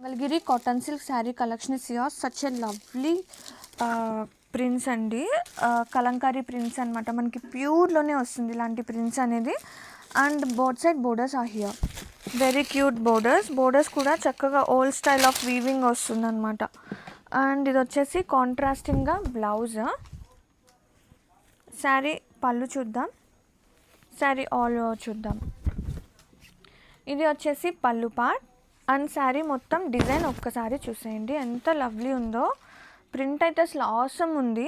Mangalagiri cotton silk sari collection is here. Such a lovely prints అండి, Kalamkari prints అనమాట. మనకి ప్యూర్లోనే వస్తుంది ఇలాంటి ప్రింట్స్ అనేది. And both side borders are here, very cute borders కూడా చక్కగా ఓల్డ్ స్టైల్ ఆఫ్ వీవింగ్ వస్తుంది అనమాట. అండ్ ఇది వచ్చేసి కాంట్రాస్టింగ్గా బ్లౌజ్. శారీ పళ్ళు చూద్దాం, శారీ ఆల్ ఓవర్ చూద్దాం. ఇది వచ్చేసి పళ్ళు పార్ట్ అండ్ శారీ మొత్తం డిజైన్ ఒక్కసారి చూసేయండి ఎంత లవ్లీ ఉందో. ప్రింట్ అయితే అసలు ఆసమ్ ఉంది,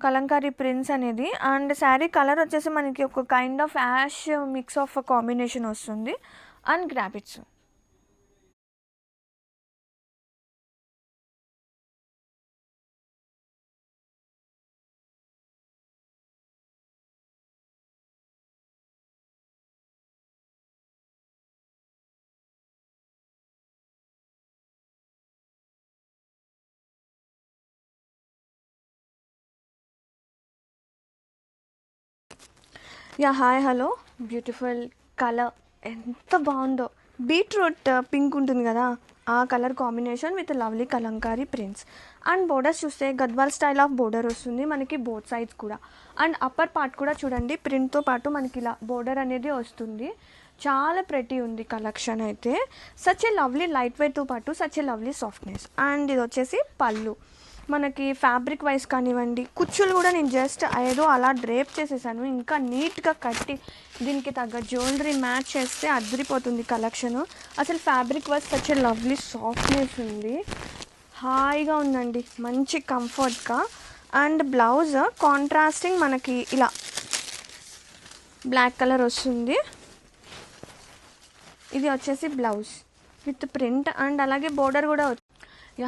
కలంకారీ ప్రింట్స్ అనేది. అండ్ శారీ కలర్ వచ్చేసి మనకి ఒక kind of ash mix of combination వస్తుంది. అండ్ గ్రాబిట్స్ yeah hi hello, beautiful colour ఎంత బాగుందో. బీట్రూట్ పింక్ ఉంటుంది కదా, ఆ colour combination with lovely Kalamkari prints. And borders చూస్తే గద్వాల్ స్టైల్ ఆఫ్ బోర్డర్ వస్తుంది మనకి బోత్ సైడ్స్ కూడా. అండ్ అప్పర్ పార్ట్ కూడా చూడండి, ప్రింట్తో పాటు మనకి ఇలా బోర్డర్ అనేది వస్తుంది. చాలా ప్రెటీ ఉంది కలెక్షన్ అయితే. సచ్ ఏ లవ్లీ లైట్ వెయిట్తో పాటు such a lovely softness. And ఇది వచ్చేసి పళ్ళు. మనకి ఫ్యాబ్రిక్ వైజ్ కానివ్వండి, కుచ్చులు కూడా నేను జస్ట్ ఏదో అలా డ్రేప్ చేసేసాను. ఇంకా నీట్గా కట్టి దీనికి తగ్గ జ్యువెలరీ మ్యాచ్ చేస్తే అదిరిపోతుంది కలెక్షను. అసలు fabric wise such lovely softness ఉంది, హాయిగా ఉందండి, మంచి కంఫర్ట్గా. అండ్ బ్లౌజ్ కాంట్రాస్టింగ్ మనకి ఇలా బ్లాక్ కలర్ వస్తుంది. ఇది వచ్చేసి బ్లౌజ్ విత్ ప్రింట్ అండ్ అలాగే బోర్డర్ కూడా.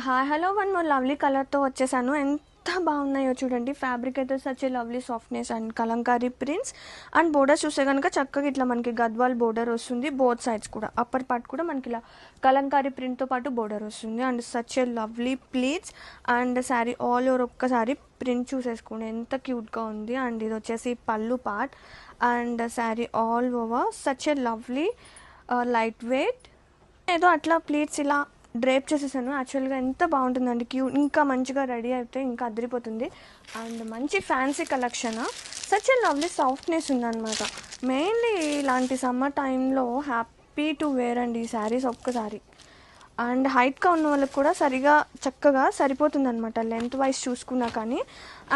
Hi hello, one more lovely కలర్తో వచ్చేసాను. ఎంత బాగున్నాయో చూడండి. ఫ్యాబ్రిక్ అయితే such a lovely softness and Kalamkari prints. And borders చూస్తే కనుక చక్కగా ఇట్లా మనకి గద్వాల్ బోర్డర్ వస్తుంది బోత్ సైడ్స్ కూడా. అప్పర్ పార్ట్ కూడా మనకి ఇలా కలంకారీ ప్రింట్తో పాటు బోర్డర్ వస్తుంది. And such a lovely pleats. And sari all over ఒక్కసారి ప్రింట్ చూసేసుకోండి ఎంత క్యూట్గా ఉంది. అండ్ ఇది వచ్చేసి పళ్ళు part and sari all over such a lovely light weight. ఏదో అట్లా ప్లీట్స్ ఇలా డ్రేప్ చేసేసాను. యాక్చువల్గా ఎంత బాగుంటుందండి, ఇంకా మంచిగా రెడీ అయితే ఇంకా అదిరిపోతుంది. అండ్ మంచి fancy collection, such a lovely softness ఉందన్నమాట. మెయిన్లీ ఇలాంటి సమ్మర్ టైంలో హ్యాపీ టు వేర్ అండి ఈ శారీస్ ఒక్కసారి. అండ్ హైట్గా ఉన్న వాళ్ళకి కూడా చక్కగా సరిపోతుంది అనమాట లెంత్ వైజ్ చూసుకున్నా కానీ.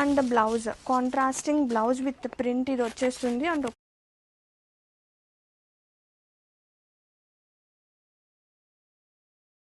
And blouse contrasting blouse with print ఇది వచ్చేస్తుంది. అండ్